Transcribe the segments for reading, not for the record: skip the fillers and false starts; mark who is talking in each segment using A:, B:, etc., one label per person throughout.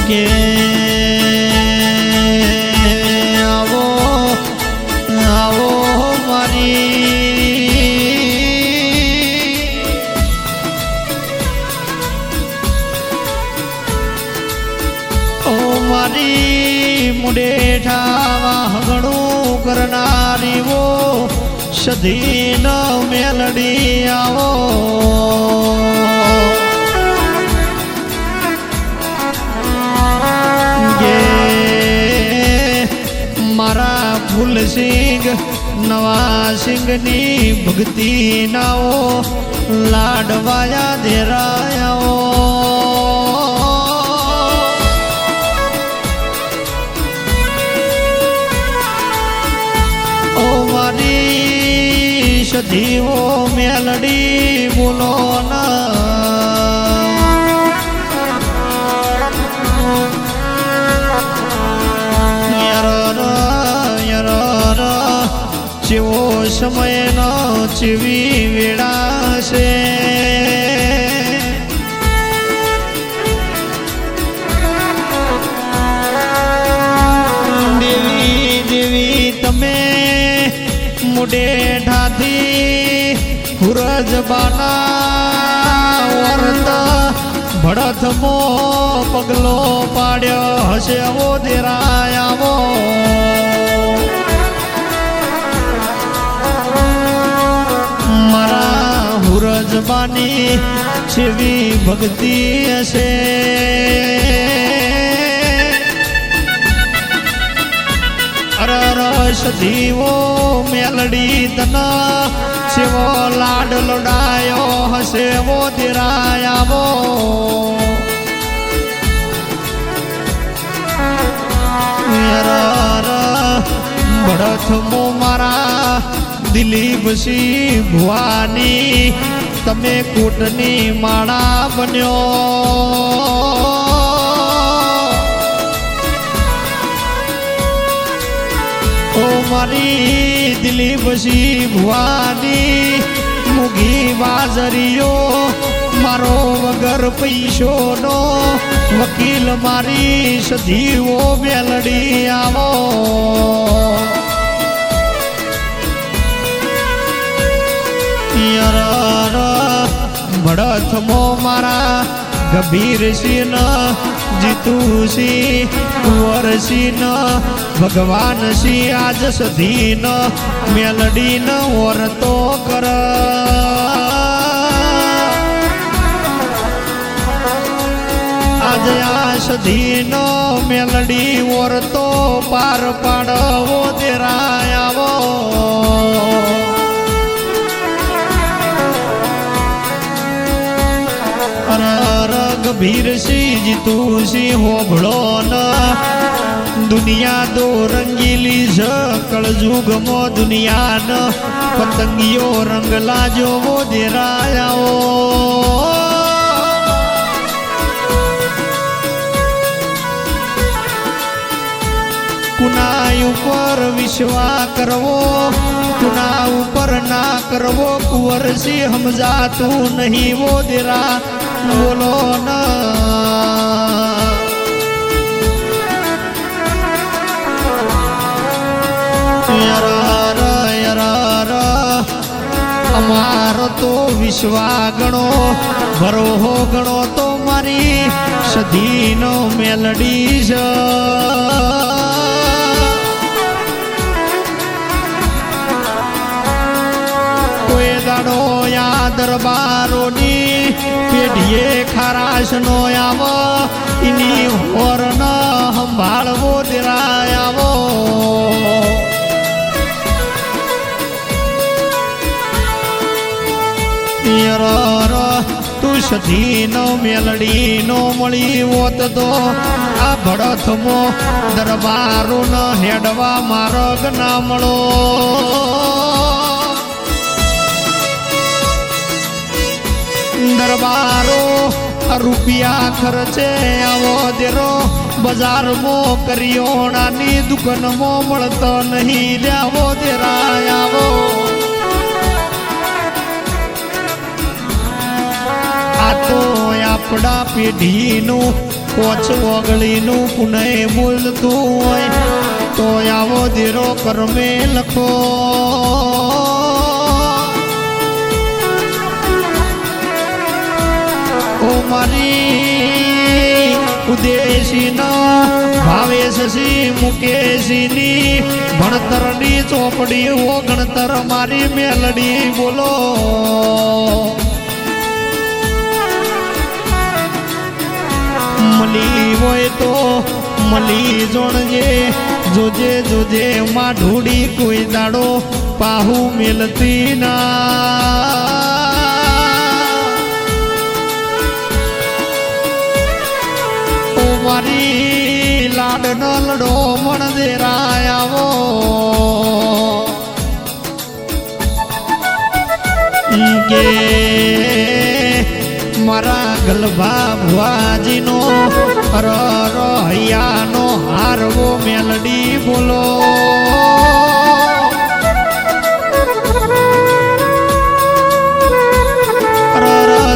A: કે આવો આવો મારી ઓ મારી મુડેઠા ઘણું કરનારી વો સધીન મેલડી આવો મારા ફૂલ સિંગ નવા સિંગની ભક્તિ નાઓ લાડવાયા ધેરાયાઓ ઓ મારી સધીઓ મેલડી બોલો ના જેવો સમયનો જેવી વેળા છે દેવી દેવી તમે મુડેઠાથી હુરજબાના વર્ત ભડથમો પગલો પાડ્યો હશે ઓ દેરાયાવો હુરજબાની જેવી ભક્તિ હશે અરરસ દીવો મેલડી તના સેવો લાડ લડાયો હશે વો દેરાયાવો ભડથમો મારા દિલીપસિંહ ભુવાની તમે કૂટની માળા બન્યો ઓ મારી દિલીપસિંહ ભુવાની મુગી બાજરીઓ મારો વગર પૈસોનો વકીલ મારી સધીઓ મેલડી આવો ભડથમો મારા ગભીરસિંહ જીતુસિંહ કુંવરસિંહ ભગવાનસિંહ આજ સધીન મેલડીન વર્તો કર આજ આ સધીન મેલડી વર્તો પાર પાડવો દેરાયાવો ગભીરસિંહ જીતુસિંહ હોભળો ન દુનિયા દો રંગીલી છે કળજુગમો દુનિયા ન પતંગીઓ રંગ લાજો વો દેરાયાઓ કુના ઉપર વિશ્વાસ કરવો કુના ઉપર ના કરવો કુંવરસિંહ સમજાતું નહીં વો દેરા બોલો ના અમારો તો વિશ્વા ગણો ભરોહો ગણો તો મારી સધીનો મેલડી છે કોઈ દાડો યા દરબારોની પેઢીએ ખારાશ નો આવો એની હોર ન સંભાળવો દેરાયાવો તું સધીનો મેલડીનો મળી હોત તો આ ભડથમો દરબારો ન હેડવા માર્ગ ના મળો દરબારો રૂપિયા ખર્ચે આવો દેરો બજારમાં કરિયોણાની દુકાનમાં મળતો નહીં લેવો દેરાયાવો આ તો આપણા પેઢીનું પોચ ઓગળીનું પુનઃ બોલતું હોય તો આવો ધીરો કરમે લખો. ઓ મારી ઉદેશી ભાવેશી મુકેશીની ભણતરની ચોપડી ઓ ગણતર મારી મેલડી બોલો. મળી હોય તો મળી જોણજે, જોજે જોજે માં ઢૂડી કોઈ દાડો પાહુ મેલતી ના. મારી લાડનો લડો મણ દેરાયાવો કે મારા ગલભા ભુવાજીનો હૈયાનો હારવો મેલડી બોલો.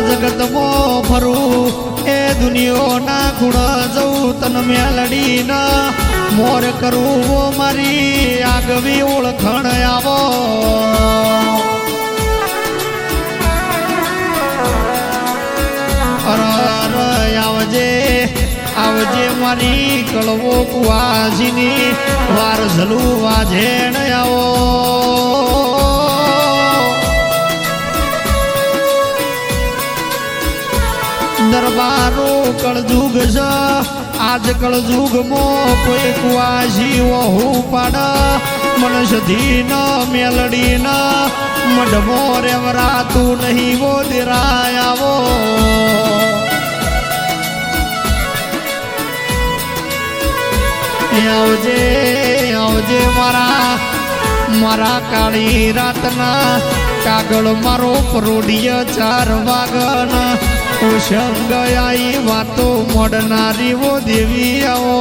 A: જગતમાં ફરું એ દુનિયાના ખૂણા જવું તન મેલડી ના મોર કરવું મારી આગવી ઓળખણ આવો. આવજે આવજે મારી કળવો કુવાસીની વાર ઝલું વાજેણ આવો. દરબારો કળજુગ છે આજ કળજુગમાં કોઈ કુવાસી વહુ પાડ મનસધી ન મેલડી ન મઢમો રેવરાતું નહીં વો દિરાયાવો. આવજે આવજે મારા કાળી રાતના કાગળ મારો પરોડીય 4 વાગના સંગયાઈ વાતો મોડનારી વો દેવી આવો.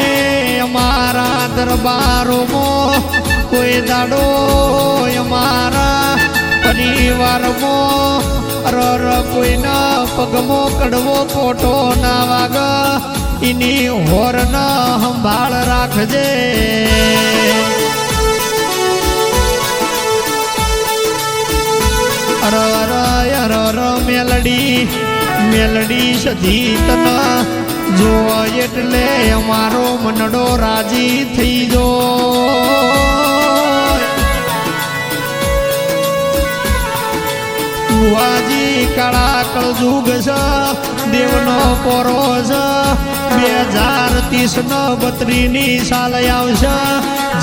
A: એ અમારા દરબારોમાં કોઈ દાડો અમારા પરિવારમાં કોઈના પગમો કડવો કોટો ના વાગ એની હોર ના સંભાળ રાખજે. મેલડી સધી તના જો એટલે અમારો મનડો રાજી થઈ જો. બુવાજી કાળા કળજુગ છે દેવનો પોરો છે 2030 સાલ આવશે.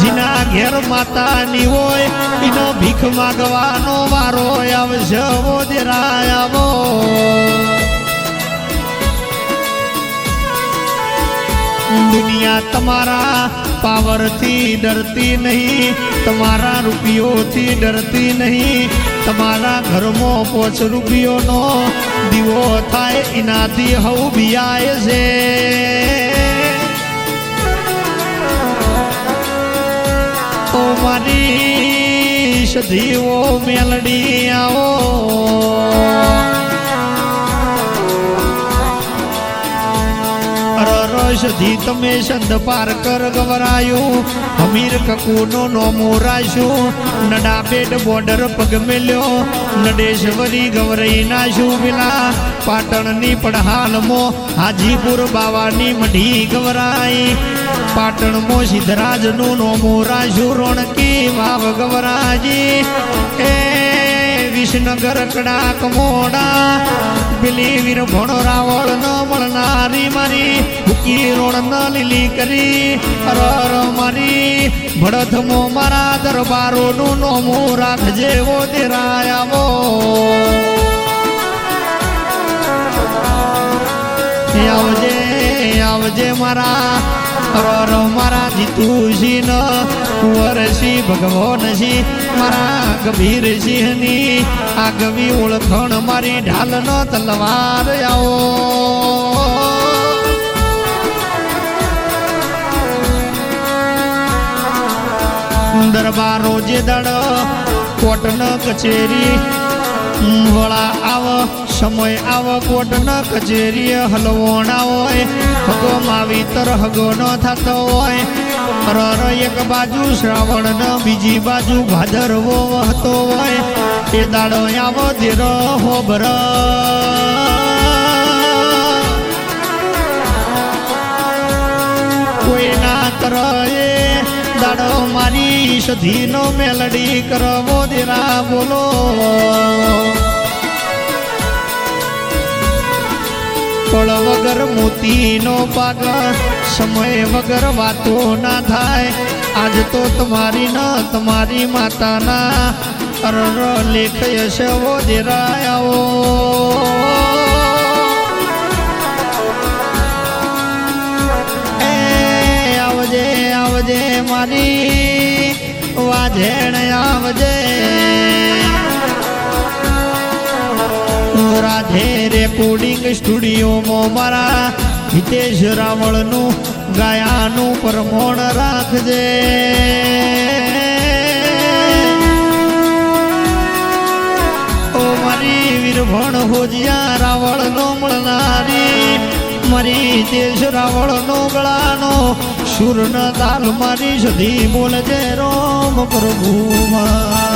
A: જીના ઘેર માતાની હોય એનો ભીખ માગવાનો વારો આવશે વો દેરાયાવો. દુનિયા તમારા પાવરથી ડરતી નહીં, તમારા રૂપિયોથી ડરતી નહીં. તમારા ઘરમાં 5 રૂપિયોનો દીવો થાય એનાથી હવ બિયાય છે. ઓ મારી સધીઓ મેલડી આવો. સધી તમે સંદ પાર કર ગવરાયું હમીર કકુનો નોમો રાશું. નડા બેડ બોર્ડર પગ મેલ્યો નડેશ્વરી ગવરાઈ નાશું. પેલા પાટણની પડહાલમાં હાજીપુર બાવાની મઢી ગવરાઈ. પાટણમાં સિદ્ધરાજનું નોમો રાશું. રોણકી વાવ ગવરાજી. એ વિસનગર કડાક મોડા પેલી વીર ભણો રાવળ ન મળનારી મારી ભૂકી રોડ ન લીલી કરી. અરર મારી ભડથમો મારા દરબારોનું નોમો રાખજે વો દેરાયાવો. આવજે આવજે મારા અરર મારા જીતુસિંહ ન કુંવરસિંહ ભગવાનસિંહ મારા કબીરસિંહની આગવી ઓળખણ મારી ઢાલનો તલવાર આવો. દરબારો જે દડ કોટન કચેરી વળા આવ સમય આવ કોટ ન કચેરીએ હલવોણા હોય હગો માવીતર હગો ન થતો હોય રર એક બાજુ શ્રાવણ ન બીજી બાજુ ભાદરવો વહતો હોય એ દાડો આવો ધીર હોબર કોઈ ના કરે દાડો મારી સધીનો મેલડી કરવો દેરા બોલો ફળ વગર મોતીનો પાક સમય વગર વાતો ના થાય આજ તો તમારી ન તમારી માતાના અરર લેખ યશવો દેરાયાઓ આવજે આવજે મારી વાજેણ આવજે રાધે રેકોર્ડિંગ સ્ટુડિયોમાં મારા હિતેશ રાવળનું ગાયાનું પ્રમોણ રાખજે ઓ મારી વીરભણ હોજિયા રાવળનો મળનારી મારી હિતેશ રાવળનો ગળાનો સુરન તાલ મારી સધી બોલજે રોમ પ્રભુમાં